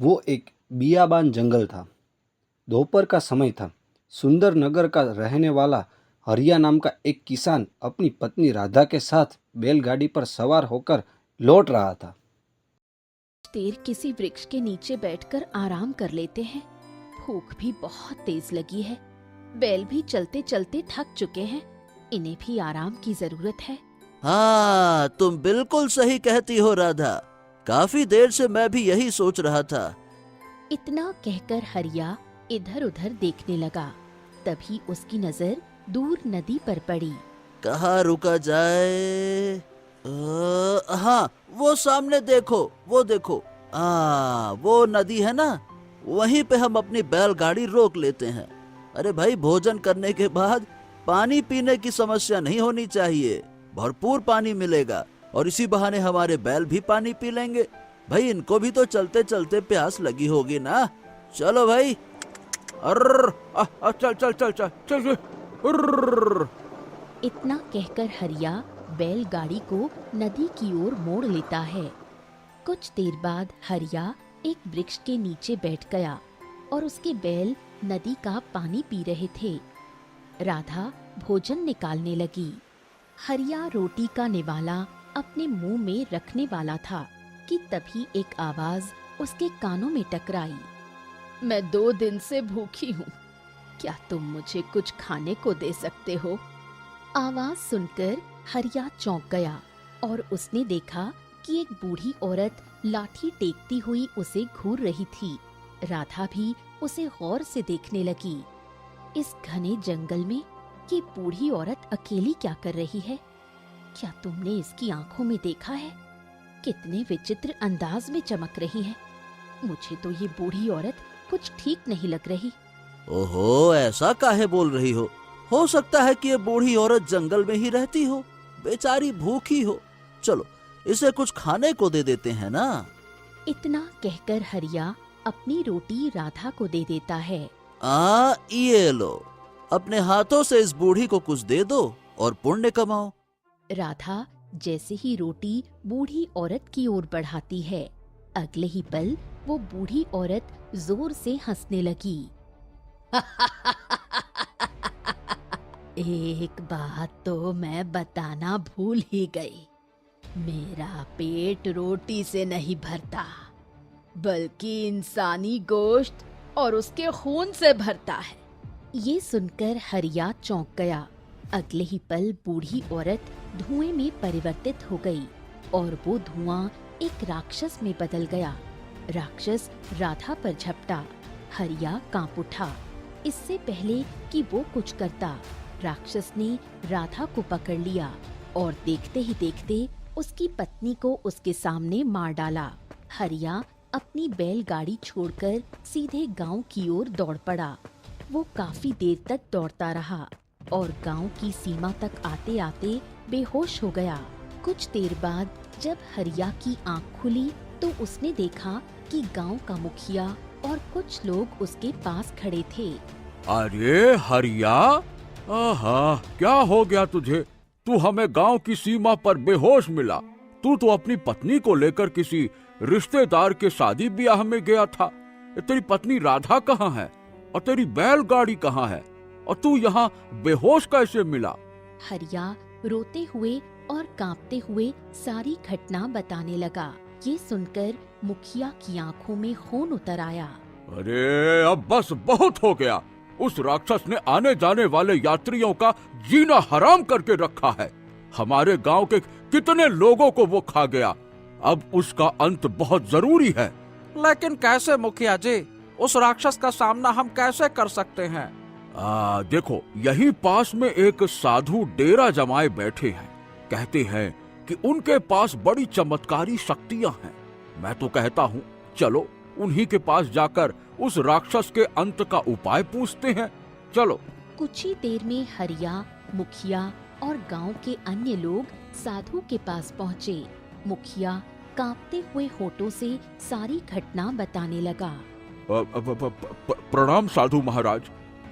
वो एक बियाबान जंगल था। दोपहर का समय था। सुंदर नगर का रहने वाला हरिया नाम का एक किसान अपनी पत्नी राधा के साथ बैलगाड़ी पर सवार होकर लौट रहा था। देर किसी वृक्ष के नीचे बैठकर आराम कर लेते हैं। भूख भी बहुत तेज लगी है। बैल भी चलते चलते थक चुके हैं। इन्हें भी आराम की जरूरत है। हाँ, तुम बिल्कुल सही कहती हो राधा। काफी देर से मैं भी यही सोच रहा था। इतना कहकर हरिया इधर उधर देखने लगा। तभी उसकी नजर दूर नदी पर पड़ी। कहाँ रुका जाए? हाँ, वो सामने देखो, वो देखो। वो नदी है ना, वहीं पे हम अपनी बैलगाड़ी रोक लेते हैं। अरे भाई, भोजन करने के बाद पानी पीने की समस्या नहीं होनी चाहिए। भरपूर पानी मिलेगा और इसी बहाने हमारे बैल भी पानी पी लेंगे। भाई, इनको भी तो चलते चलते प्यास लगी होगी ना। चलो भाई। चल चल चल चल चल चल। अर्र। इतना कहकर हरिया बैलगाड़ी को नदी की ओर मोड़ लेता है। कुछ देर बाद हरिया एक वृक्ष के नीचे बैठ गया और उसके बैल नदी का पानी पी रहे थे। राधा भोजन निकालने लगी। हरिया रोटी का निवाला अपने मुंह में रखने वाला था कि तभी एक आवाज उसके कानों में टकराई। मैं 2 दिन से भूखी हूँ, क्या तुम मुझे कुछ खाने को दे सकते हो? आवाज सुनकर हरिया चौंक गया और उसने देखा कि एक बूढ़ी औरत लाठी टेकती हुई उसे घूर रही थी। राधा भी उसे गौर से देखने लगी। इस घने जंगल में ये बूढ़ी औरत अकेली क्या कर रही है? क्या तुमने इसकी आंखों में देखा है? कितने विचित्र अंदाज में चमक रही है। मुझे तो ये बूढ़ी औरत कुछ ठीक नहीं लग रही। ओहो, ऐसा काहे बोल रही हो? हो सकता है कि ये बूढ़ी औरत जंगल में ही रहती हो, बेचारी भूखी हो। चलो, इसे कुछ खाने को दे देते हैं ना। इतना कहकर हरिया अपनी रोटी राधा को दे देता है। ये लो, अपने हाथों से इस बूढ़ी को कुछ दे दो और पुण्य कमाओ। राधा जैसे ही रोटी बूढ़ी औरत की ओर बढ़ाती है, अगले ही पल वो बूढ़ी औरत जोर से हंसने लगी। एक बात तो मैं बताना भूल ही गई। मेरा पेट रोटी से नहीं भरता, बल्कि इंसानी गोश्त और उसके खून से भरता है। ये सुनकर हरिया चौंक गया। अगले ही पल बूढ़ी औरत धुएं में परिवर्तित हो गई और वो धुआं एक राक्षस में बदल गया। राक्षस राधा पर झपटा। हरिया कांप उठा। इससे पहले कि वो कुछ करता, राक्षस ने राधा को पकड़ लिया और देखते ही देखते उसकी पत्नी को उसके सामने मार डाला। हरिया अपनी बैलगाड़ी छोड़कर सीधे गांव की ओर दौड़ पड़ा। वो काफी देर तक दौड़ता रहा और गांव की सीमा तक आते आते बेहोश हो गया। कुछ देर बाद जब हरिया की आंख खुली तो उसने देखा कि गांव का मुखिया और कुछ लोग उसके पास खड़े थे। अरे हरिया, आहा, क्या हो गया तुझे? तू हमें गांव की सीमा पर बेहोश मिला। तू तो अपनी पत्नी को लेकर किसी रिश्तेदार के शादी ब्याह में गया था। तेरी पत्नी राधा कहाँ है और तेरी बैलगाड़ी कहाँ है और तू यहाँ बेहोश कैसे मिला? हरिया रोते हुए और कांपते हुए सारी घटना बताने लगा। ये सुनकर मुखिया की आंखों में खून उतर आया। अरे अब बस बहुत हो गया। उस राक्षस ने आने जाने वाले यात्रियों का जीना हराम करके रखा है। हमारे गांव के कितने लोगों को वो खा गया। अब उसका अंत बहुत जरूरी है। लेकिन कैसे मुखिया जी? उस राक्षस का सामना हम कैसे कर सकते हैं? देखो, यहीं पास में एक साधु डेरा जमाए बैठे हैं। कहते हैं कि उनके पास बड़ी चमत्कारी शक्तियां हैं। मैं तो कहता हूँ, चलो उन्हीं के पास जाकर उस राक्षस के अंत का उपाय पूछते हैं। चलो। कुछ ही देर में हरिया, मुखिया और गांव के अन्य लोग साधु के पास पहुँचे। मुखिया कांपते हुए होठों से सारी घटना बताने लगा। प्रणाम साधु महाराज।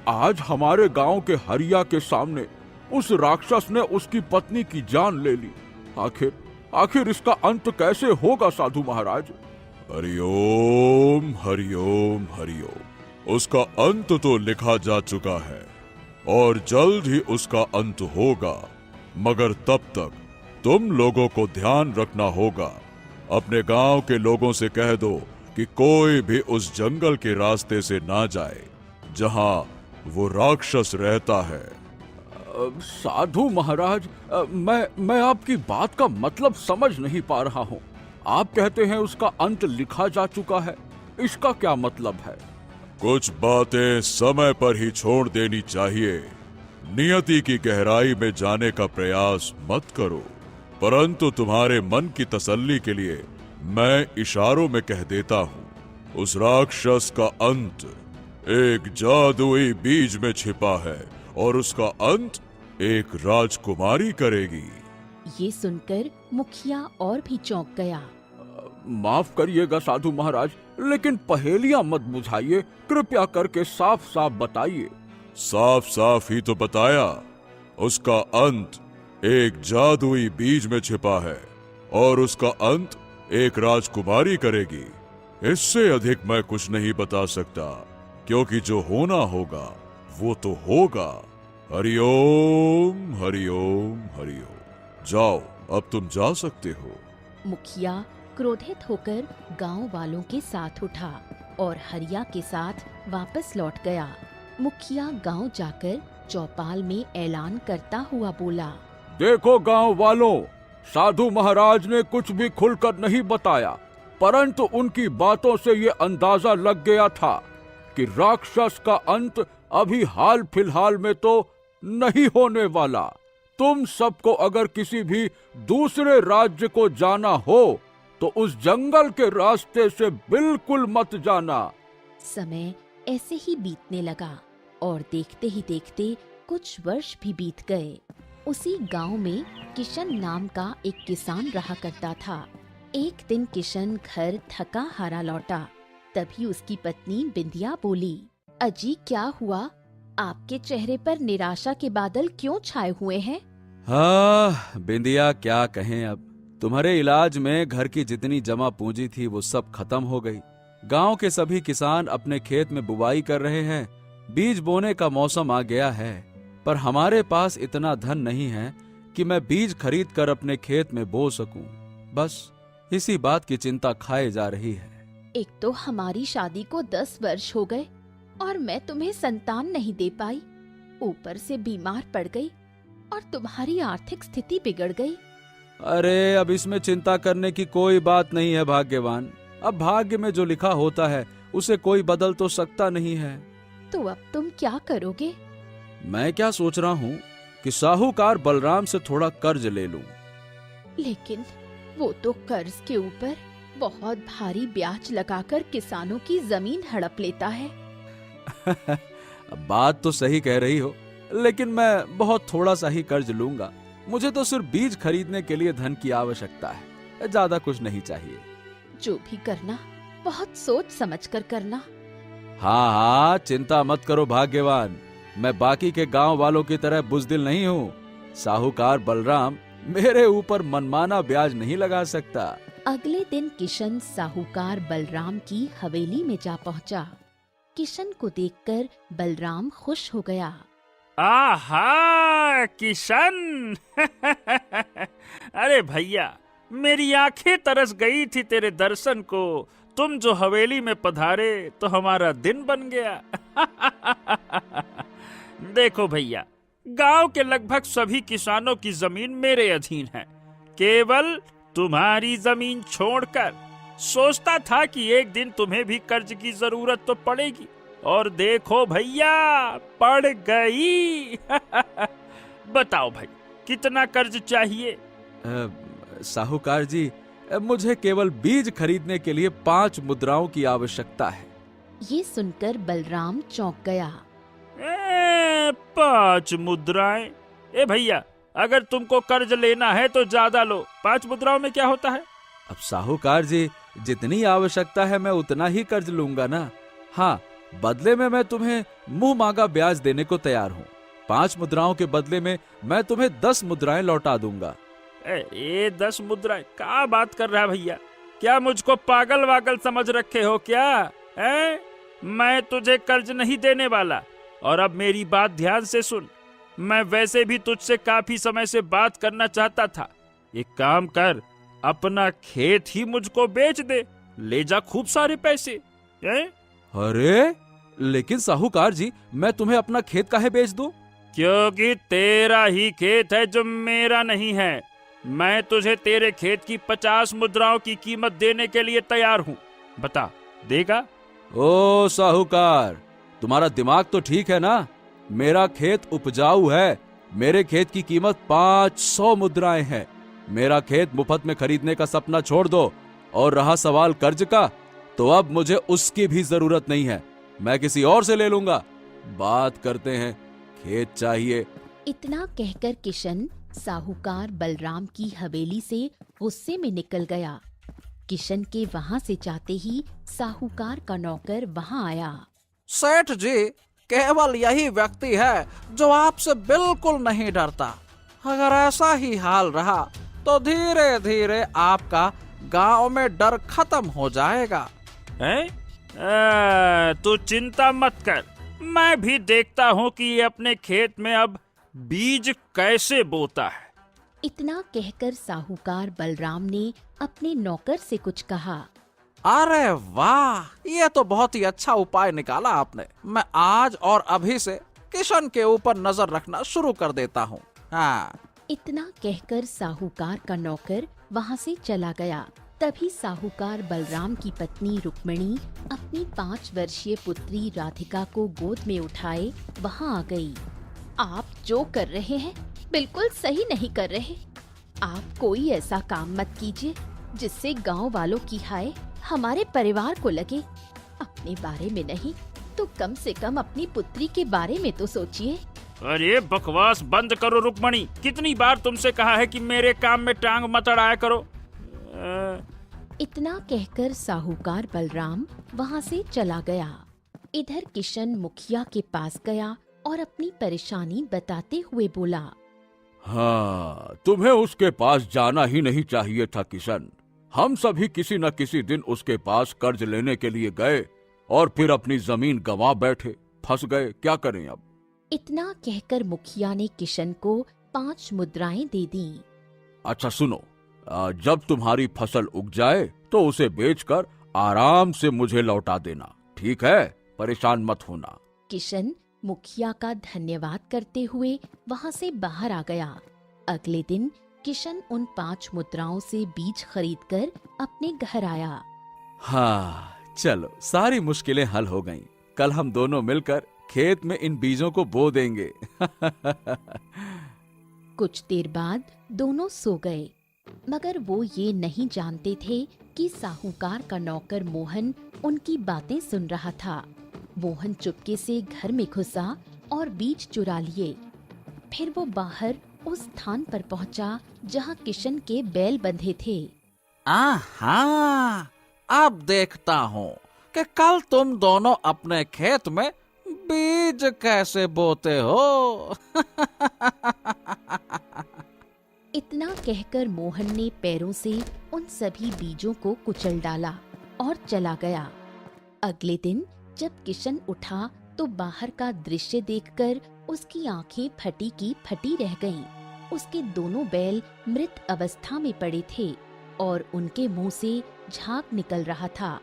आज हमारे गांव के हरिया के सामने उस राक्षस ने उसकी पत्नी की जान ले ली। आखिर इसका अंत कैसे होगा साधु महाराज? हरिओम हरिओम हरिओम। उसका अंत तो लिखा जा चुका है और जल्द ही उसका अंत होगा, मगर तब तक तुम लोगों को ध्यान रखना होगा। अपने गांव के लोगों से कह दो कि कोई भी उस जंगल के रास्ते से ना जाए जहां वो राक्षस रहता है। साधु महाराज, मैं आपकी बात का मतलब समझ नहीं पा रहा हूँ। आप कहते हैं उसका अंत लिखा जा चुका है, इसका क्या मतलब है? कुछ बातें समय पर ही छोड़ देनी चाहिए। नियति की गहराई में जाने का प्रयास मत करो, परंतु तुम्हारे मन की तसल्ली के लिए मैं इशारों में कह देता हूँ। उस राक्षस का अंत एक जादुई बीज में छिपा है और उसका अंत एक राजकुमारी करेगी। ये सुनकर मुखिया और भी चौंक गया। माफ करिएगा साधु महाराज, लेकिन पहेलियां मत बुझाइए, कृपया करके साफ साफ बताइए। साफ साफ ही तो बताया। उसका अंत एक जादुई बीज में छिपा है और उसका अंत एक राजकुमारी करेगी। इससे अधिक मैं कुछ नहीं बता सकता, क्योंकि जो होना होगा वो तो होगा। हरिओम हरिओम हरिओम। जाओ, अब तुम जा सकते हो। मुखिया क्रोधित होकर गांव वालों के साथ उठा और हरिया के साथ वापस लौट गया। मुखिया गांव जाकर चौपाल में ऐलान करता हुआ बोला, देखो गांव वालों, साधु महाराज ने कुछ भी खुलकर नहीं बताया, परंतु उनकी बातों से ये अंदाजा लग गया था कि राक्षस का अंत अभी हाल फिलहाल में तो नहीं होने वाला। तुम सबको अगर किसी भी दूसरे राज्य को जाना हो तो उस जंगल के रास्ते से बिल्कुल मत जाना। समय ऐसे ही बीतने लगा और देखते ही देखते कुछ वर्ष भी बीत गए। उसी गांव में किशन नाम का एक किसान रहा करता था। एक दिन किशन घर थका हारा लौटा। तभी उसकी पत्नी बिंदिया बोली, अजी क्या हुआ? आपके चेहरे पर निराशा के बादल क्यों छाए हुए हैं? हाँ बिंदिया, क्या कहें, अब तुम्हारे इलाज में घर की जितनी जमा पूंजी थी वो सब खत्म हो गई। गांव के सभी किसान अपने खेत में बुवाई कर रहे हैं। बीज बोने का मौसम आ गया है, पर हमारे पास इतना धन नहीं है कि मैं बीज खरीद कर अपने खेत में बो सकूं। बस इसी बात की चिंता खाए जा रही है। एक तो हमारी शादी को 10 वर्ष हो गए और मैं तुम्हें संतान नहीं दे पाई, ऊपर से बीमार पड़ गई और तुम्हारी आर्थिक स्थिति बिगड़ गई। अरे अब इसमें चिंता करने की कोई बात नहीं है भाग्यवान। अब भाग्य में जो लिखा होता है उसे कोई बदल तो सकता नहीं है। तो अब तुम क्या करोगे? मैं क्या सोच रहा हूँ कि साहूकार बलराम से थोड़ा कर्ज ले लूं। लेकिन वो तो कर्ज के ऊपर बहुत भारी ब्याज लगाकर किसानों की जमीन हड़प लेता है। बात तो सही कह रही हो, लेकिन मैं बहुत थोड़ा सा ही कर्ज लूंगा। मुझे तो सिर्फ बीज खरीदने के लिए धन की आवश्यकता है, ज्यादा कुछ नहीं चाहिए। जो भी करना बहुत सोच समझ कर करना। हाँ हाँ, चिंता मत करो भाग्यवान, मैं बाकी के गांव वालों की तरह बुजदिल नहीं हूँ। साहूकार बलराम मेरे ऊपर मनमाना ब्याज नहीं लगा सकता। अगले दिन किशन साहूकार बलराम की हवेली में जा पहुंचा। किशन को देखकर बलराम खुश हो गया। आहा किशन अरे भैया, मेरी आंखें तरस गई थी तेरे दर्शन को। तुम जो हवेली में पधारे तो हमारा दिन बन गया। देखो भैया, गांव के लगभग सभी किसानों की जमीन मेरे अधीन है, केवल तुम्हारी जमीन छोड़कर। सोचता था कि एक दिन तुम्हें भी कर्ज की जरूरत तो पड़ेगी, और देखो भैया पड़ गई। बताओ भाई, कितना कर्ज चाहिए? साहूकार जी, मुझे केवल बीज खरीदने के लिए 5 मुद्राओं की आवश्यकता है। ये सुनकर बलराम चौंक गया। 5 मुद्राएं? ए भैया, अगर तुमको कर्ज लेना है तो ज्यादा लो, 5 मुद्राओं में क्या होता है? अब साहूकार जी, जितनी आवश्यकता है मैं उतना ही कर्ज लूंगा ना। हाँ, बदले में मैं तुम्हें मुंह मांगा ब्याज देने को तैयार हूँ। 5 मुद्राओं के बदले में मैं तुम्हें 10 मुद्राएं लौटा दूंगा। ये 10 मुद्राएं? क्या बात कर रहा है भैया? क्या मुझको पागल वागल समझ रखे हो क्या? हैं? मैं तुझे कर्ज नहीं देने वाला। और अब मेरी बात ध्यान से सुन, मैं वैसे भी तुझसे काफी समय से बात करना चाहता था। एक काम कर, अपना खेत ही मुझको बेच दे, ले जा खूब सारे पैसे। हैं? अरे लेकिन साहूकार जी, मैं तुम्हें अपना खेत काहे बेच दूं? क्योंकि तेरा ही खेत है जो मेरा नहीं है। मैं तुझे तेरे खेत की 50 मुद्राओं की कीमत देने के लिए तैयार हूँ। बता, देगा? ओ साहूकार, तुम्हारा दिमाग तो ठीक है ना? मेरा खेत उपजाऊ है। मेरे खेत की कीमत 500 मुद्राएं है। मेरा खेत मुफ्त में खरीदने का सपना छोड़ दो। और रहा सवाल कर्ज का, तो अब मुझे उसकी भी जरूरत नहीं है। मैं किसी और से ले लूंगा। बात करते हैं, खेत चाहिए। इतना कहकर किशन साहूकार बलराम की हवेली से गुस्से में निकल गया। किशन के वहां से जाते ही साहूकार का नौकर वहां आया। सेठ जी, केवल यही व्यक्ति है जो आपसे बिल्कुल नहीं डरता। अगर ऐसा ही हाल रहा तो धीरे धीरे आपका गांव में डर खत्म हो जाएगा। हैं? तू चिंता मत कर, मैं भी देखता हूँ कि ये अपने खेत में अब बीज कैसे बोता है। इतना कहकर साहूकार बलराम ने अपने नौकर से कुछ कहा। अरे वाह, ये तो बहुत ही अच्छा उपाय निकाला आपने। मैं आज और अभी से किशन के ऊपर नजर रखना शुरू कर देता हूँ। हाँ। इतना कहकर साहूकार का नौकर वहां से चला गया। तभी साहूकार बलराम की पत्नी रुक्मिणी अपनी 5 वर्षीय पुत्री राधिका को गोद में उठाए वहां आ गई। आप जो कर रहे हैं बिल्कुल सही नहीं कर रहे। आप कोई ऐसा काम मत कीजिए जिससे गांव वालों की हाय हमारे परिवार को लगे। अपने बारे में नहीं तो कम से कम अपनी पुत्री के बारे में तो सोचिए। अरे बकवास बंद करो रुक्मणी, कितनी बार तुमसे कहा है कि मेरे काम में टांग मत अड़ाया करो। इतना कहकर साहूकार बलराम वहां से चला गया। इधर किशन मुखिया के पास गया और अपनी परेशानी बताते हुए बोला। हाँ, तुम्हें उसके पास जाना ही नहीं चाहिए था किशन। हम सभी किसी न किसी दिन उसके पास कर्ज लेने के लिए गए और फिर अपनी जमीन गंवा बैठे, फंस गए। क्या करें अब? इतना कहकर मुखिया ने किशन को 5 मुद्राएं दे दी। अच्छा सुनो, जब तुम्हारी फसल उग जाए तो उसे बेचकर आराम से मुझे लौटा देना, ठीक है? परेशान मत होना। किशन मुखिया का धन्यवाद करते हुए वहां से बाहर आ गया। अगले दिन किशन उन 5 मुद्राओं से बीज खरीदकर अपने घर आया। हाँ, चलो सारी मुश्किलें हल हो गईं। कल हम दोनों मिलकर खेत में इन बीजों को बो देंगे। कुछ देर बाद दोनों सो गए, मगर वो ये नहीं जानते थे कि साहूकार का नौकर मोहन उनकी बातें सुन रहा था। मोहन चुपके से घर में घुसा और बीज चुरा लिए। फिर वो बाहर उस स्थान पर पहुंचा जहां किशन के बैल बंधे थे। आहा, अब देखता हूँ कि कल तुम दोनों अपने खेत में बीज कैसे बोते हो। इतना कहकर मोहन ने पैरों से उन सभी बीजों को कुचल डाला और चला गया। अगले दिन जब किशन उठा तो बाहर का दृश्य देखकर उसकी आंखें फटी की फटी रह गईं। उसके दोनों बैल मृत अवस्था में पड़े थे और उनके मुंह से झाग निकल रहा था।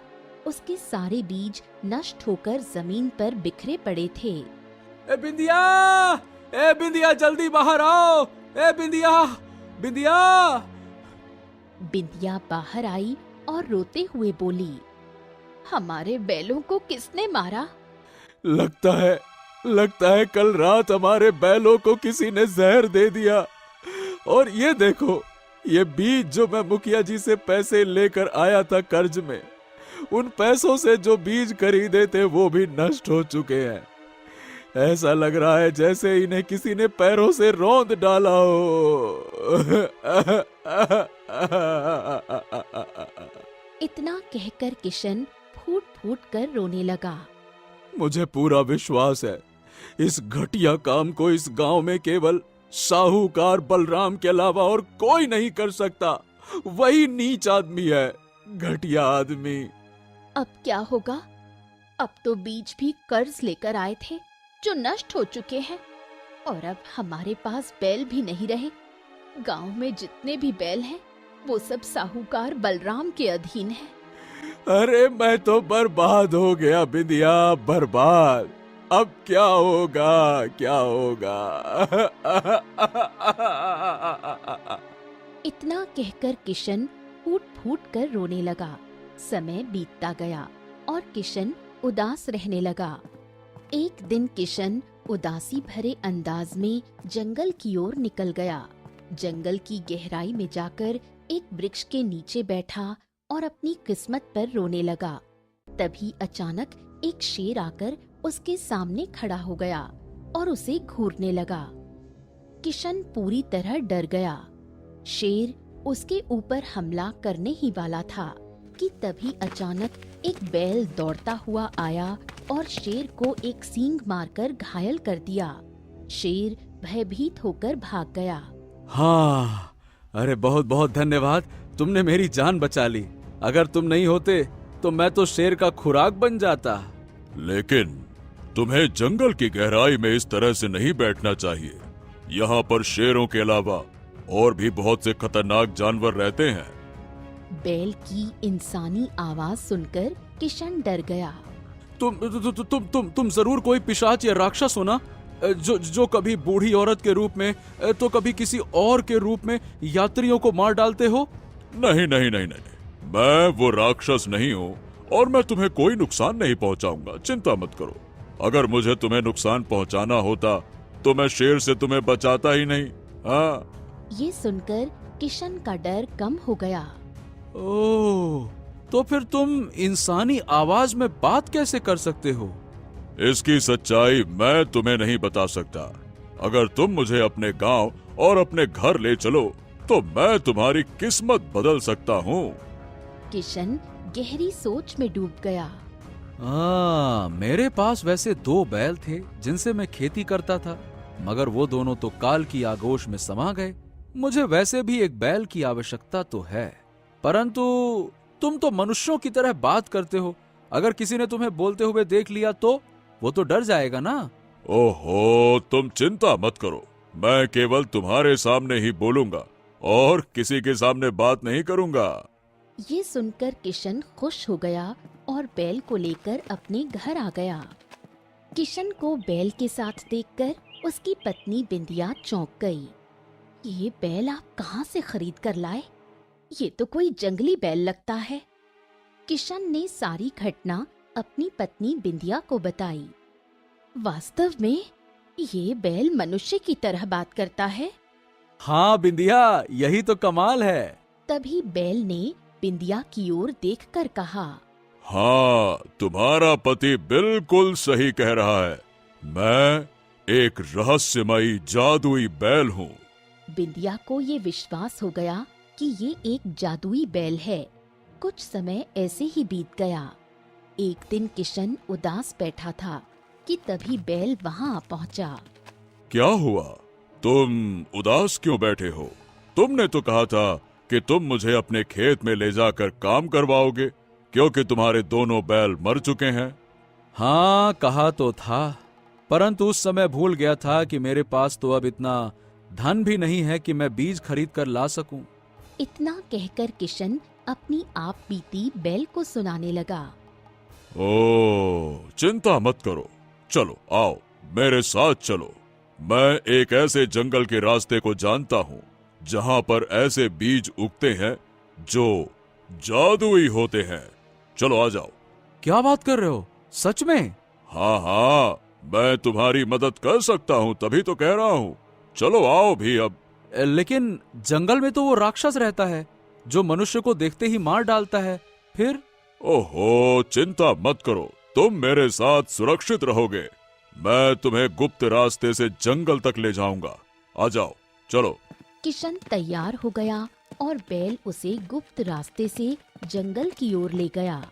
उसके सारे बीज नष्ट होकर जमीन पर बिखरे पड़े थे। ए बिंदिया, ए बिंदिया, जल्दी बाहर आओ। ए बिंदिया, बिंदिया। बिंदिया बाहर आई और रोते हुए बोली, हमारे बैलों को किसने मारा? लगता है कल रात हमारे बैलों को किसी ने जहर दे दिया। और ये देखो, ये बीज जो मैं मुखिया जी से पैसे लेकर आया था कर्ज में, उन पैसों से जो बीज खरीदे थे वो भी नष्ट हो चुके हैं। ऐसा लग रहा है जैसे इन्हें किसी ने पैरों से रौंद डाला हो। इतना कहकर किशन फूट फूट कर रोने लगा। मुझे पूरा विश्वास है इस घटिया काम को इस गांव में केवल साहूकार बलराम के अलावा और कोई नहीं कर सकता। वही नीच आदमी है घटिया आदमी। अब क्या होगा? अब तो बीज भी कर्ज लेकर आए थे जो नष्ट हो चुके हैं, और अब हमारे पास बैल भी नहीं रहे। गांव में जितने भी बैल हैं वो सब साहूकार बलराम के अधीन हैं। अरे मैं तो बर्बाद हो गया बिंदिया, बर्बाद। अब क्या होगा, क्या होगा? इतना कहकर किशन फूट फूट कर रोने लगा। समय बीतता गया और किशन उदास रहने लगा। एक दिन किशन उदासी भरे अंदाज में जंगल की ओर निकल गया। जंगल की गहराई में जाकर एक वृक्ष के नीचे बैठा और अपनी किस्मत पर रोने लगा। तभी अचानक एक शेर आकर उसके सामने खड़ा हो गया और उसे घूरने लगा। किशन पूरी तरह डर गया। शेर उसके ऊपर हमला करने ही वाला था कि तभी अचानक एक बैल दौड़ता हुआ आया और शेर को एक सींग मारकर घायल कर दिया। शेर भयभीत होकर भाग गया। हाँ, अरे बहुत बहुत धन्यवाद, तुमने मेरी जान बचा ली। अगर तुम नहीं होते तो मैं तो शेर का खुराक बन जाता। लेकिन तुम्हें जंगल की गहराई में इस तरह से नहीं बैठना चाहिए। यहाँ पर शेरों के अलावा और भी बहुत से खतरनाक जानवर रहते हैं। बैल की इंसानी आवाज सुनकर किशन डर गया। तुम जरूर कोई पिशाच या राक्षस हो ना, जो कभी बूढ़ी औरत के रूप में तो कभी किसी और के रूप में यात्रियों को मार डालते हो। नहीं नहीं नहीं नहीं, मैं वो राक्षस नहीं हूँ और मैं तुम्हें कोई नुकसान नहीं पहुँचाऊंगा, चिंता मत करो। अगर मुझे तुम्हें नुकसान पहुँचाना होता तो मैं शेर से तुम्हें बचाता ही नहीं। हाँ, ये सुनकर किशन का डर कम हो गया। ओह, तो फिर तुम इंसानी आवाज में बात कैसे कर सकते हो? इसकी सच्चाई मैं तुम्हें नहीं बता सकता। अगर तुम मुझे अपने गांव और अपने घर ले चलो तो मैं तुम्हारी किस्मत बदल सकता हूँ। किशन गहरी सोच में डूब गया। मेरे पास वैसे 2 बैल थे जिनसे मैं खेती करता था, मगर वो दोनों तो काल की आगोश में समा गए। मुझे वैसे भी एक बैल की आवश्यकता तो है, परंतु तुम तो मनुष्यों की तरह बात करते हो। अगर किसी ने तुम्हें बोलते हुए देख लिया तो वो तो डर जाएगा ना। ओहो, तुम चिंता मत करो, मैं केवल तुम्हारे सामने ही बोलूंगा और किसी के सामने बात नहीं करूंगा। ये सुनकर किशन खुश हो गया और बैल को लेकर अपने घर आ गया। किशन को बैल के साथ देखकर उसकी पत्नी बिंदिया चौंक गई। ये बैल आप कहाँ से खरीद कर लाए? ये तो कोई जंगली बैल लगता है। किशन ने सारी घटना अपनी पत्नी बिंदिया को बताई। वास्तव में ये बैल मनुष्य की तरह बात करता है। हाँ बिंदिया, यही तो कमाल है। तभी बैल ने बिंदिया की ओर देखकर कहा, हाँ, तुम्हारा पति बिल्कुल सही कह रहा है। मैं एक रहस्यमयी जादुई बैल हूँ। बिंदिया को ये विश्वास हो गया कि ये एक जादुई बैल है। कुछ समय ऐसे ही बीत गया। एक दिन किशन उदास बैठा था कि तभी बैल वहाँ आ पहुँचा। क्या हुआ? तुम उदास क्यों बैठे हो? तुमने तो कहा था कि तुम मुझे अपने खेत में ले जाकर काम करवाओगे, क्योंकि तुम्हारे दोनों बैल मर चुके हैं। हाँ, कहा तो था, परंतु उस समय भूल गया था कि मेरे पास तो अब इतना धन भी नहीं है कि मैं बीज खरीद कर ला सकूं। इतना कहकर किशन अपनी आप बीती बैल को सुनाने लगा। ओह, चिंता मत करो, चलो आओ मेरे साथ चलो। मैं एक ऐसे जंगल के रास्ते को जानता हूँ जहाँ पर ऐसे बीज उगते हैं जो जादुई होते हैं। चलो आ जाओ। क्या बात कर रहे हो? सच में? हाँ हाँ, मैं तुम्हारी मदद कर सकता हूँ, तभी तो कह रहा हूँ। चलो आओ भी अब। लेकिन जंगल में तो वो राक्षस रहता है जो मनुष्य को देखते ही मार डालता है। फिर? ओहो, चिंता मत करो, तुम मेरे साथ सुरक्षित रहोगे। मैं तुम्हें गुप्त रास्ते से जंगल तक ले जाऊंगा। आ जाओ, चलो। किशन तैयार हो गया और बैल उसे गुप्त रास्ते से जंगल की ओर ले गया।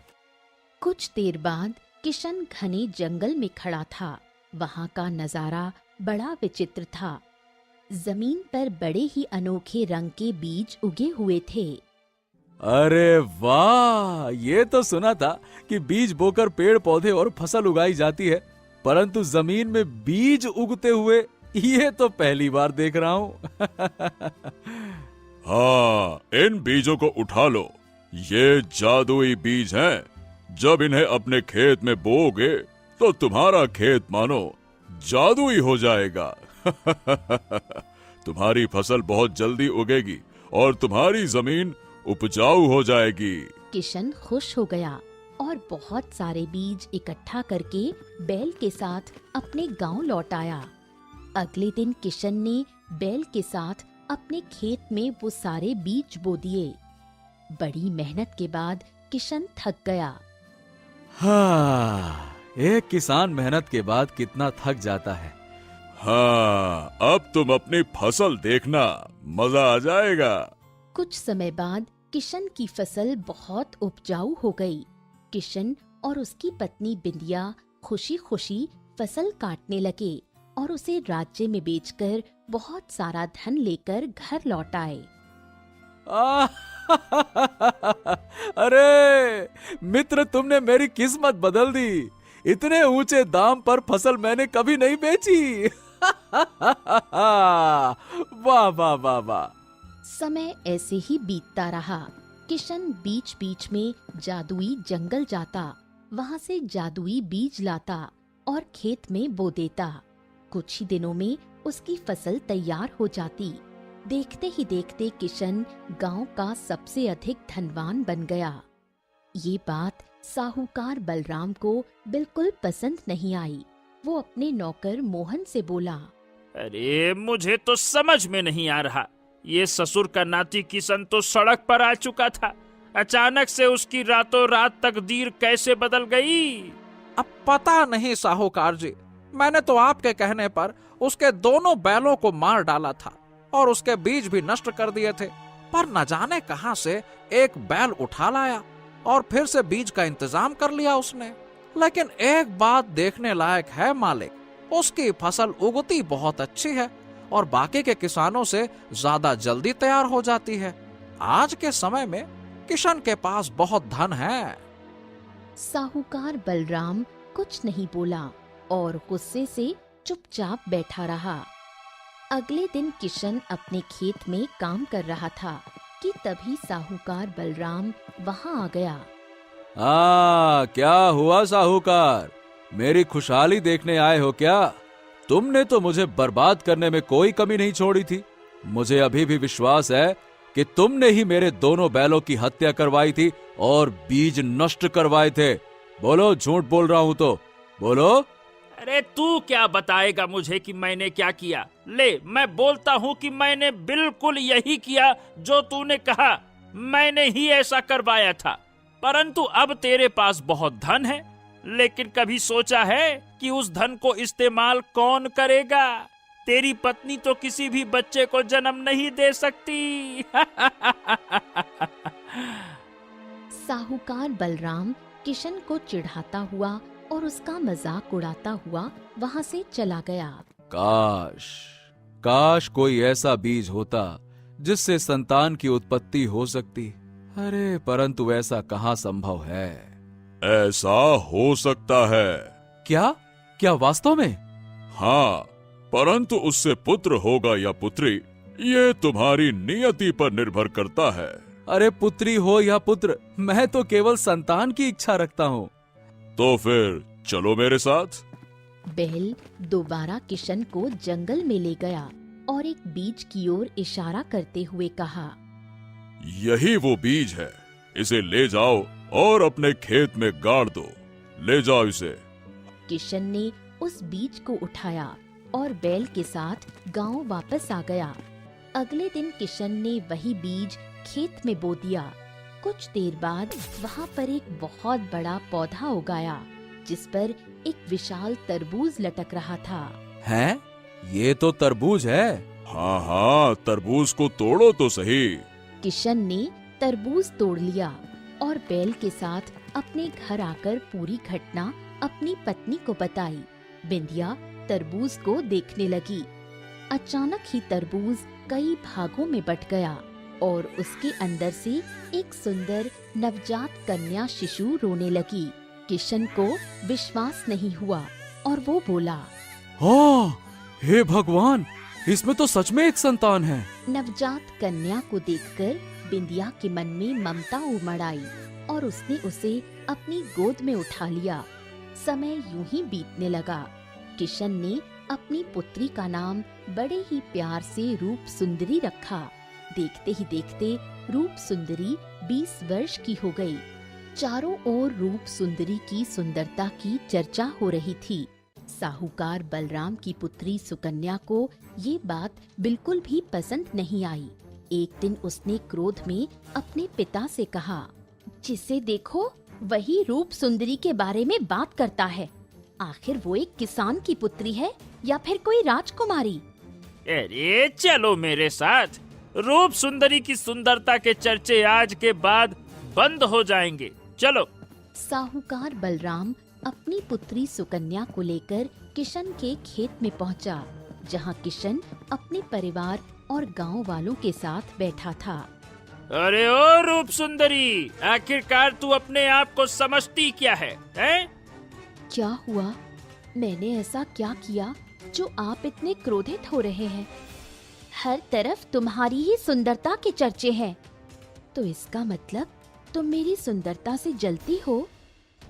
कुछ देर बाद किशन घने जंगल में खड़ा था। वहाँ का नजारा बड़ा विचित्र था। जमीन पर बड़े ही अनोखे रंग के बीज उगे हुए थे। अरे वाह, ये तो सुना था कि बीज बोकर पेड़ पौधे और फसल उगाई जाती है, परंतु जमीन में बीज उगते हुए ये तो पहली बार देख रहा हूं। हाँ, इन बीजों को उठा लो। ये जादुई बीज हैं। जब इन्हें अपने खेत में बोओगे तो तुम्हारा खेत मानो जादुई हो जाएगा। तुम्हारी फसल बहुत जल्दी उगेगी और तुम्हारी जमीन उपजाऊ हो जाएगी। किशन खुश हो गया और बहुत सारे बीज इकट्ठा करके बैल के साथ अपने गांव लौट आया। अगले दिन किशन ने बैल के साथ अपने खेत में वो सारे बीज बो दिए। बड़ी मेहनत के बाद किशन थक गया। हाँ, एक किसान मेहनत के बाद कितना थक जाता है। हाँ, अब तुम अपनी फसल देखना, मजा आ जाएगा। कुछ समय बाद किशन की फसल बहुत उपजाऊ हो गई। किशन और उसकी पत्नी बिंदिया खुशी खुशी फसल काटने लगे और उसे राज्य में बेचकर बहुत सारा धन लेकर घर लौट आए। अरे मित्र, तुमने मेरी किस्मत बदल दी। इतने ऊंचे दाम पर फसल मैंने कभी नहीं बेची। वाह वाह वाह वाह। समय ऐसे ही बीतता रहा। किशन बीच बीच में जादुई जंगल जाता, वहाँ से जादुई बीज लाता और खेत में बो देता। कुछ ही दिनों में उसकी फसल तैयार हो जाती। देखते ही देखते किशन गांव का सबसे अधिक धनवान बन गया। ये बात साहूकार बलराम को बिल्कुल पसंद नहीं आई। वो अपने नौकर मोहन से बोला, अरे मुझे तो समझ में नहीं आ रहा, ये ससुर का नाती किशन तो सड़क पर आ चुका था, अचानक से उसकी रातों रात तकदीर कैसे बदल गई? अब पता नहीं साहूकार जी, मैंने तो आपके कहने पर उसके दोनों बैलों को मार डाला था और उसके बीज भी नष्ट कर दिए थे, पर न जाने कहां से एक बैल उठा लाया और फिर से बीज का इंतजाम कर लिया उसने। लेकिन एक बात देखने लायक है मालिक, उसकी फसल उगती बहुत अच्छी है और बाकी के किसानों से ज्यादा जल्दी तैयार हो जाती है। आज के समय में किशन के पास बहुत धन है। साहूकार बलराम कुछ नहीं बोला और गुस्से से चुपचाप बैठा रहा। अगले दिन किशन अपने खेत में काम कर रहा था कि तभी साहूकार बलराम वहां आ गया। क्या हुआ साहूकार? मेरी खुशहाली देखने आए हो क्या? तुमने तो मुझे बर्बाद करने में कोई कमी नहीं छोड़ी थी। मुझे अभी भी विश्वास है कि तुमने ही मेरे दोनों बैलों की हत्या करवाई थी और बीज नष्ट करवाए थे। बोलो, झूठ बोल रहा हूं तो बोलो। अरे तू क्या बताएगा मुझे कि मैंने क्या किया? ले, मैं बोलता हूँ कि मैंने बिल्कुल यही किया जो तूने कहा। मैंने ही ऐसा करवाया था। परंतु अब तेरे पास बहुत धन है, लेकिन कभी सोचा है कि उस धन को इस्तेमाल कौन करेगा? तेरी पत्नी तो किसी भी बच्चे को जन्म नहीं दे सकती। साहूकार बलराम किशन को चिढ़ाता हुआ और उसका मजाक उड़ाता हुआ वहां से चला गया। काश काश कोई ऐसा बीज होता जिससे संतान की उत्पत्ति हो सकती। अरे परंतु ऐसा कहाँ संभव है? ऐसा हो सकता है। क्या क्या वास्तव में? हाँ, परंतु उससे पुत्र होगा या पुत्री, ये तुम्हारी नियति पर निर्भर करता है। अरे पुत्री हो या पुत्र, मैं तो केवल संतान की इच्छा रखता हूँ। तो फिर चलो मेरे साथ। बैल दोबारा किशन को जंगल में ले गया और एक बीज की ओर इशारा करते हुए कहा, यही वो बीज है, इसे ले जाओ और अपने खेत में गाड़ दो। ले जाओ इसे। किशन ने उस बीज को उठाया और बैल के साथ गांव वापस आ गया। अगले दिन किशन ने वही बीज खेत में बो दिया। कुछ देर बाद वहाँ पर एक बहुत बड़ा पौधा उगाया जिस पर एक विशाल तरबूज लटक रहा था। हैं? ये तो तरबूज है। हाँ हाँ, तरबूज को तोड़ो तो सही। किशन ने तरबूज तोड़ लिया और बैल के साथ अपने घर आकर पूरी घटना अपनी पत्नी को बताई। बिंदिया तरबूज को देखने लगी। अचानक ही तरबूज कई भागों में बट गया और उसके अंदर से एक सुंदर नवजात कन्या शिशु रोने लगी। किशन को विश्वास नहीं हुआ और वो बोला, हाँ, हे भगवान, इसमें तो सच में एक संतान है। नवजात कन्या को देखकर बिंदिया के मन में ममता उमड़ आई और उसने उसे अपनी गोद में उठा लिया। समय यूं ही बीतने लगा। किशन ने अपनी पुत्री का नाम बड़े ही प्यार से रूप सुंदरी रखा। देखते ही देखते रूप सुंदरी 20 वर्ष की हो गई। चारों ओर रूप सुंदरी की सुंदरता की चर्चा हो रही थी। साहूकार बलराम की पुत्री सुकन्या को ये बात बिल्कुल भी पसंद नहीं आई। एक दिन उसने क्रोध में अपने पिता से कहा, जिसे देखो वही रूप सुंदरी के बारे में बात करता है। आखिर वो एक किसान की पुत्री है या फिर कोई राजकुमारी? अरे चलो मेरे साथ, रूप सुंदरी की सुंदरता के चर्चे आज के बाद बंद हो जाएंगे। चलो। साहूकार बलराम अपनी पुत्री सुकन्या को लेकर किशन के खेत में पहुंचा, जहां किशन अपने परिवार और गांव वालों के साथ बैठा था। अरे ओ रूप सुंदरी, आखिरकार तू अपने आप को समझती क्या है, हैं? क्या हुआ? मैंने ऐसा क्या किया जो आप इतने क्रोधित हो रहे हैं? हर तरफ तुम्हारी ही सुंदरता के चर्चे हैं। तो इसका मतलब तुम मेरी सुंदरता से जलती हो?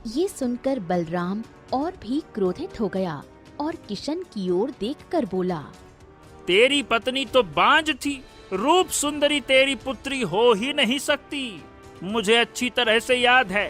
ये सुनकर बलराम और भी क्रोधित हो गया और किशन की ओर देखकर बोला, तेरी पत्नी तो बांझ थी, रूप सुंदरी तेरी पुत्री हो ही नहीं सकती। मुझे अच्छी तरह से याद है,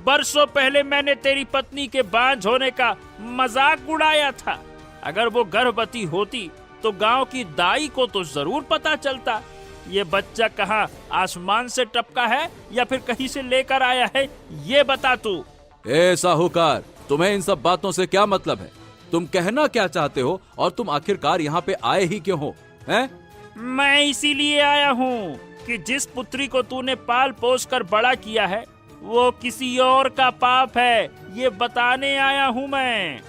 बरसों पहले मैंने तेरी पत्नी के बांझ होने का मजाक उड़ाया था। अगर वो गर्भवती होती तो गांव की दाई को तो जरूर पता चलता। ये बच्चा कहाँ आसमान से टपका है या फिर कहीं से लेकर आया है, ये बता तू। ए साहूकार, तुम्हें इन सब बातों से क्या मतलब है? तुम कहना क्या चाहते हो और तुम आखिरकार यहाँ पे आए ही क्यों हो? हैं? मैं इसीलिए आया हूँ कि जिस पुत्री को तूने पाल पोस कर बड़ा किया है वो किसी और का पाप है, ये बताने आया हूँ मैं।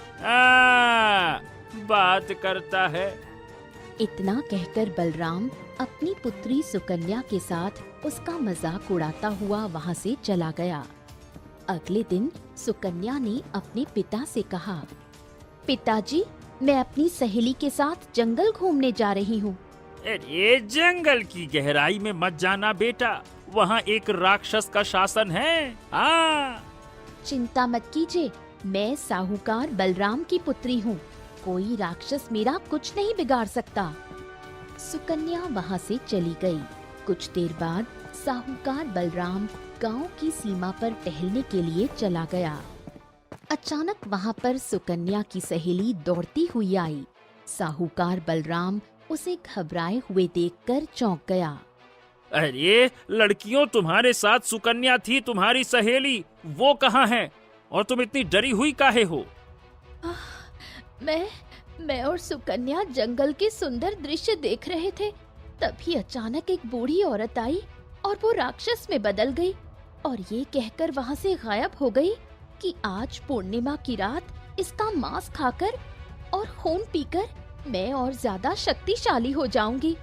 बात करता है। इतना कहकर बलराम अपनी पुत्री सुकन्या के साथ उसका मजाक उड़ाता हुआ वहाँ से चला गया। अगले दिन सुकन्या ने अपने पिता से कहा, पिताजी, मैं अपनी सहेली के साथ जंगल घूमने जा रही हूँ। अरे जंगल की गहराई में मत जाना बेटा, वहाँ एक राक्षस का शासन है। हाँ। चिंता मत कीजिए, मैं साहूकार बलराम की पुत्री हूँ। कोई राक्षस मेरा कुछ नहीं बिगाड़ सकता। सुकन्या वहाँ से चली गई। कुछ देर बाद साहूकार बलराम गांव की सीमा पर टहलने के लिए चला गया। अचानक वहाँ पर सुकन्या की सहेली दौड़ती हुई आई। साहूकार बलराम उसे घबराए हुए देखकर चौंक गया। अरे लड़कियों, तुम्हारे साथ सुकन्या थी तुम्हारी सहेली, वो कहाँ है और तुम इतनी डरी हुई काहे हो? मैं और सुकन्या जंगल के सुंदर दृश्य देख रहे थे। तभी अचानक एक बूढ़ी औरत आई और वो राक्षस में बदल गई और ये कहकर वहाँ से गायब हो गई कि आज पूर्णिमा की रात इसका मांस खाकर और खून पीकर मैं और ज्यादा शक्तिशाली हो जाऊंगी।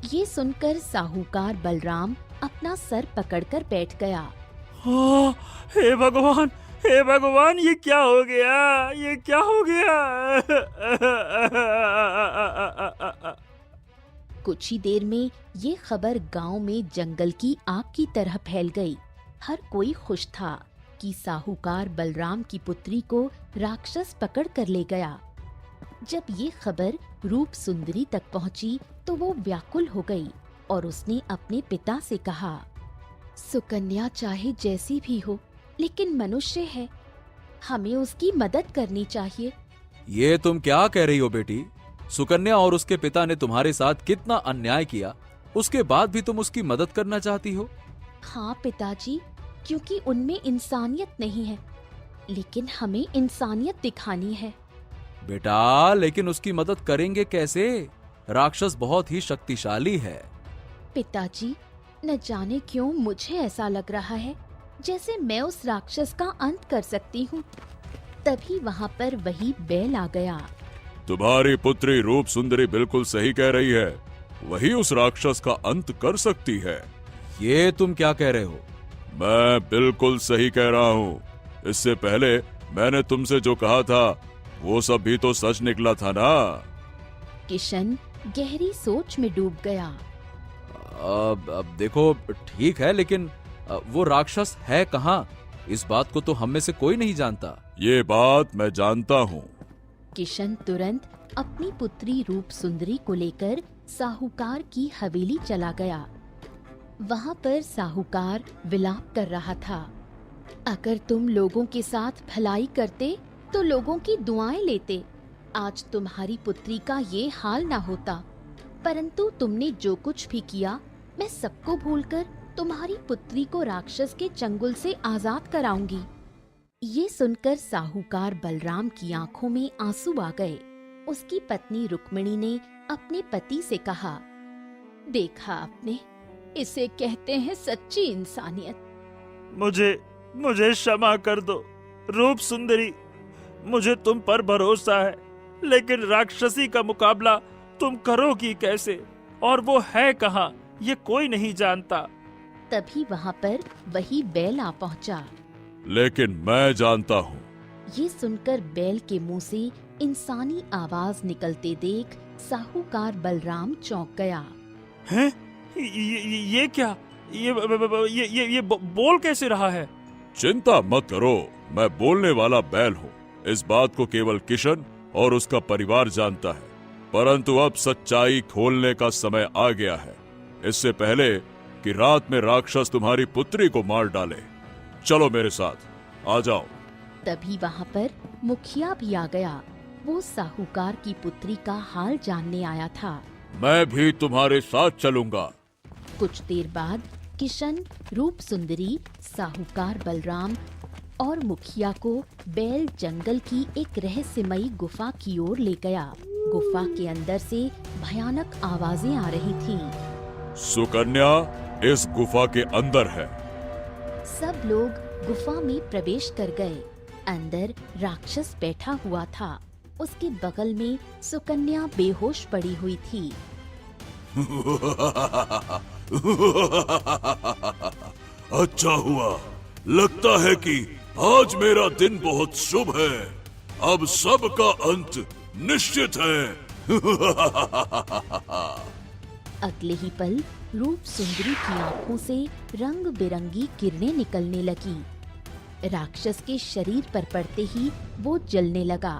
ये सुनकर साहूकार बलराम अपना सर पकड़कर बैठ गया। हे भगवान, हे भगवान, ये क्या हो गया? ये क्या हो गया? कुछ ही देर में ये खबर गांव में जंगल की आग की तरह फैल गई। हर कोई खुश था कि साहूकार बलराम की पुत्री को राक्षस पकड़ कर ले गया। जब ये खबर रूप सुंदरी तक पहुंची तो वो व्याकुल हो गई और उसने अपने पिता से कहा, सुकन्या चाहे जैसी भी हो लेकिन मनुष्य है, हमें उसकी मदद करनी चाहिए। ये तुम क्या कह रही हो बेटी? सुकन्या और उसके पिता ने तुम्हारे साथ कितना अन्याय किया, उसके बाद भी तुम उसकी मदद करना चाहती हो? हाँ पिताजी, क्योंकि उनमें इंसानियत नहीं है, लेकिन हमें इंसानियत दिखानी है। बेटा, लेकिन उसकी मदद करेंगे कैसे? राक्षस बहुत ही शक्तिशाली है। पिताजी, न जाने क्यों मुझे ऐसा लग रहा है जैसे मैं उस राक्षस का अंत कर सकती हूँ। तभी वहाँ पर वही बैल आ गया। तुम्हारी पुत्री रूप सुंदरी बिल्कुल सही कह रही है। वही उस राक्षस का अंत कर सकती है। ये तुम क्या कह रहे हो? मैं बिल्कुल सही कह रहा हूँ। इससे पहले मैंने तुमसे जो कहा था वो सब भी तो सच निकला था ना। किशन गहरी सोच में डूब गया। अब देखो, ठीक है, लेकिन वो राक्षस है कहाँ? इस बात को तो हम में से कोई नहीं जानता। ये बात मैं जानता हूँ। किशन तुरंत अपनी पुत्री रूप सुंदरी को लेकर साहूकार की हवेली चला गया। वहां पर साहूकार विलाप कर रहा था। अगर तुम लोगों के साथ भलाई करते तो लोगों की दुआएं लेते, आज तुम्हारी पुत्री का ये हाल ना होता। परंतु तुमने जो कुछ भी किया, मैं सबको भूलकर तुम्हारी पुत्री को राक्षस के चंगुल से आजाद कराऊंगी। ये सुनकर साहूकार बलराम की आंखों में आंसू आ गए। उसकी पत्नी रुक्मिणी ने अपने पति से कहा, देखा आपने, इसे कहते हैं सच्ची इंसानियत। मुझे क्षमा कर दो रूप सुंदरी। मुझे तुम पर भरोसा है, लेकिन राक्षसी का मुकाबला तुम करोगी कैसे? और वो है कहाँ, ये कोई नहीं जानता। तभी वहाँ पर वही बैल आ पहुँचा। लेकिन मैं जानता हूँ। ये सुनकर बैल के मुंह से इंसानी आवाज निकलते देख साहूकार बलराम चौंक गया। हैं? ये क्या? ये बोल कैसे रहा है? चिंता मत करो, मैं बोलने वाला बैल हूँ। इस बात को केवल किशन और उसका परिवार जानता है, परंतु अब सच्चाई खोलने का समय आ गया है, इससे पहले कि रात में राक्षस तुम्हारी पुत्री को मार डाले। चलो मेरे साथ, आ जाओ। तभी वहाँ पर मुखिया भी आ गया। वो साहूकार की पुत्री का हाल जानने आया था। मैं भी तुम्हारे साथ चलूंगा। कुछ देर बाद किशन, रूप सुंदरी, साहूकार बलराम और मुखिया को बैल जंगल की एक रहस्यमयी गुफा की ओर ले गया। गुफा के अंदर से भयानक आवाजें आ रही थीं। सुकन्या इस गुफा के अंदर है। सब लोग गुफा में प्रवेश कर गए। अंदर राक्षस बैठा हुआ था। उसके बगल में सुकन्या बेहोश पड़ी हुई थी। अच्छा हुआ, लगता है कि आज मेरा दिन बहुत शुभ है। अब सबका अंत निश्चित है। अगले ही पल रूप सुंदरी की आंखों से रंग बिरंगी किरणें निकलने लगी। राक्षस के शरीर पर पड़ते ही वो जलने लगा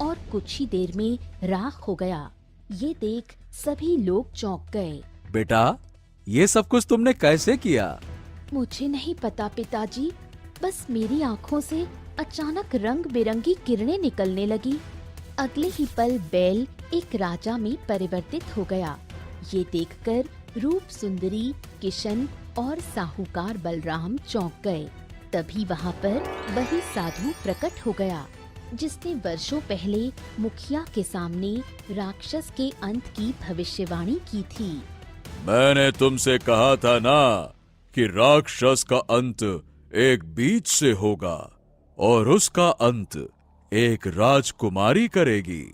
और कुछ ही देर में राख हो गया। ये देख सभी लोग चौंक गए। बेटा, ये सब कुछ तुमने कैसे किया? मुझे नहीं पता पिताजी, बस मेरी आंखों से अचानक रंग बिरंगी किरणें निकलने लगी। अगले ही पल बैल एक राजा में परिवर्तित हो गया। ये देखकर रूप सुंदरी, किशन और साहूकार बलराम चौंक गए। तभी वहाँ पर वही साधु प्रकट हो गया, जिसने वर्षों पहले मुखिया के सामने राक्षस के अंत की भविष्यवाणी की थी। मैंने तुमसे कहा था ना कि राक्षस का अंत एक बीज से होगा और उसका अंत एक राजकुमारी करेगी।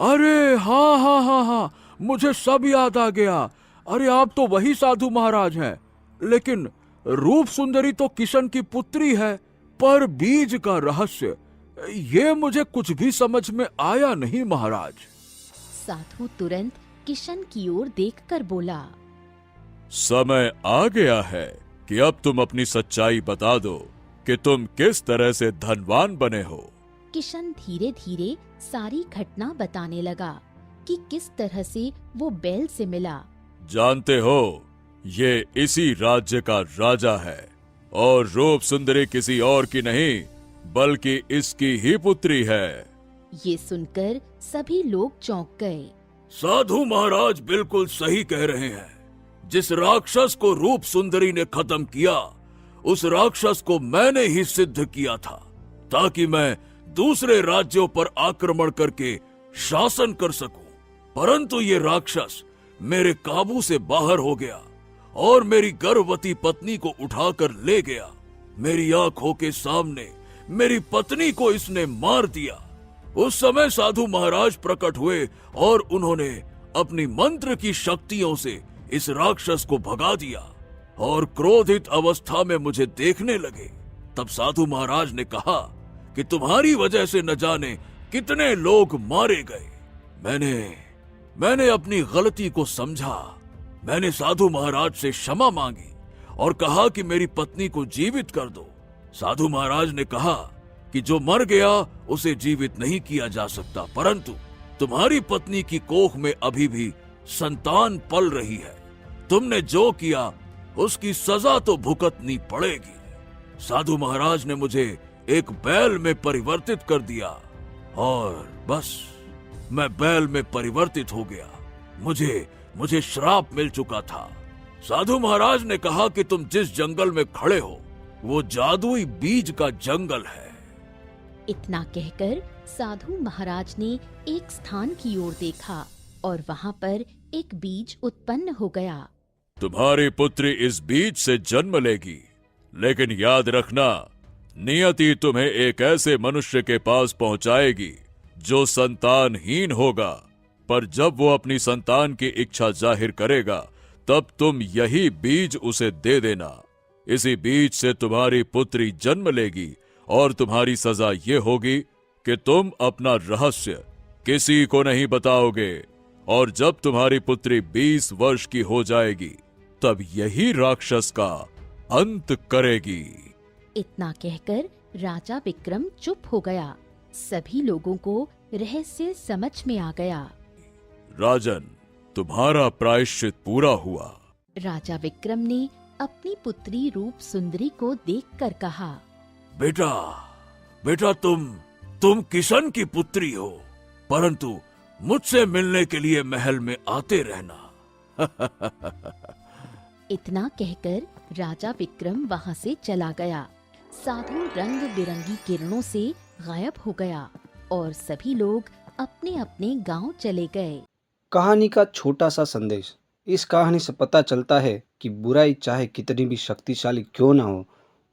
अरे हाँ हाँ हाँ हाँ, मुझे सब याद आ गया। अरे आप तो वही साधु महाराज हैं, लेकिन रूप सुंदरी तो किशन की पुत्री है। पर बीज का रहस्य, ये मुझे कुछ भी समझ में आया नहीं महाराज। साधु तुरंत किशन की ओर देखकर बोला, समय आ गया है कि अब तुम अपनी सच्चाई बता दो कि तुम किस तरह से धनवान बने हो। किशन धीरे धीरे सारी घटना बताने लगा कि किस तरह से वो बैल से मिला। जानते हो, ये इसी राज्य का राजा है और रूप सुंदरी किसी और की नहीं बल्कि इसकी ही पुत्री है। ये सुनकर सभी लोग चौंक गए। साधु महाराज बिल्कुल सही कह रहे हैं। जिस राक्षस को रूप सुंदरी ने खत्म किया, उस राक्षस को मैंने ही सिद्ध किया था, ताकि मैं दूसरे राज्यों पर आक्रमण करके शासन कर सकूं। परंतु ये राक्षस मेरे काबू से बाहर हो गया और मेरी गर्भवती पत्नी को उठाकर ले गया। मेरी आंखों के सामने मेरी पत्नी को इसने मार दिया। उस समय साधु महाराज प्रकट हुए और उन्होंने अपनी मंत्र की शक्तियों से इस राक्षस को भगा दिया और क्रोधित अवस्था में मुझे देखने लगे। तब साधु महाराज ने कहा कि तुम्हारी वजह से न जाने कितने लोग मारे गए। मैंने अपनी गलती को समझा। मैंने साधु महाराज से क्षमा मांगी और कहा कि मेरी पत्नी को जीवित कर दो। साधु महाराज ने कहा कि जो मर गया उसे जीवित नहीं किया जा सकता, परंतु तुम्हारी पत्नी की कोख में अभी भी संतान पल रही है। तुमने जो किया उसकी सजा तो भुगतनी पड़ेगी। साधु महाराज ने मुझे एक बैल में परिवर्तित कर दिया और बस मैं बैल में परिवर्तित हो गया। मुझे श्राप मिल चुका था। साधु महाराज ने कहा कि तुम जिस जंगल में खड़े हो वो जादुई बीज का जंगल है। इतना कहकर साधु महाराज ने एक स्थान की ओर देखा और वहां पर एक बीज उत्पन्न हो गया। तुम्हारी पुत्री इस बीज से जन्म लेगी, लेकिन याद रखना, नियति तुम्हें एक ऐसे मनुष्य के पास पहुंचाएगी जो संतानहीन होगा। पर जब वो अपनी संतान की इच्छा जाहिर करेगा तब तुम यही बीज उसे दे देना। इसी बीज से तुम्हारी पुत्री जन्म लेगी और तुम्हारी सजा ये होगी कि तुम अपना रहस्य किसी को नहीं बताओगे, और जब तुम्हारी पुत्री 20 वर्ष की हो जाएगी तब यही राक्षस का अंत करेगी। इतना कहकर राजा विक्रम चुप हो गया। सभी लोगों को रहस्य समझ में आ गया। राजन, तुम्हारा प्रायश्चित पूरा हुआ। राजा विक्रम ने अपनी पुत्री रूप सुंदरी को देखकर कहा, बेटा तुम किशन की पुत्री हो, परंतु मुझसे मिलने के लिए महल में आते रहना। इतना कहकर राजा विक्रम वहां से चला गया। साधु रंग बिरंगी किरणों से गायब हो गया और सभी लोग अपने अपने गांव चले गए। कहानी का छोटा सा संदेश। इस कहानी से पता चलता है कि बुराई चाहे कितनी भी शक्तिशाली क्यों ना हो,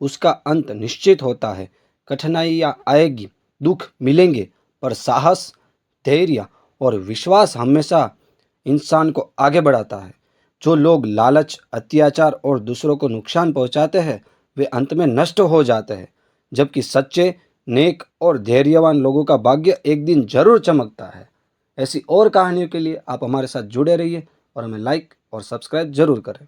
उसका अंत निश्चित होता है। कठिनाइयाँ आएगी, दुख मिलेंगे, पर साहस, धैर्य और विश्वास हमेशा इंसान को आगे बढ़ाता है। जो लोग लालच, अत्याचार और दूसरों को नुकसान पहुंचाते हैं वे अंत में नष्ट हो जाते हैं, जबकि सच्चे, नेक और धैर्यवान लोगों का भाग्य एक दिन जरूर चमकता है। ऐसी और कहानियों के लिए आप हमारे साथ जुड़े रहिए और हमें लाइक और सब्सक्राइब जरूर करें।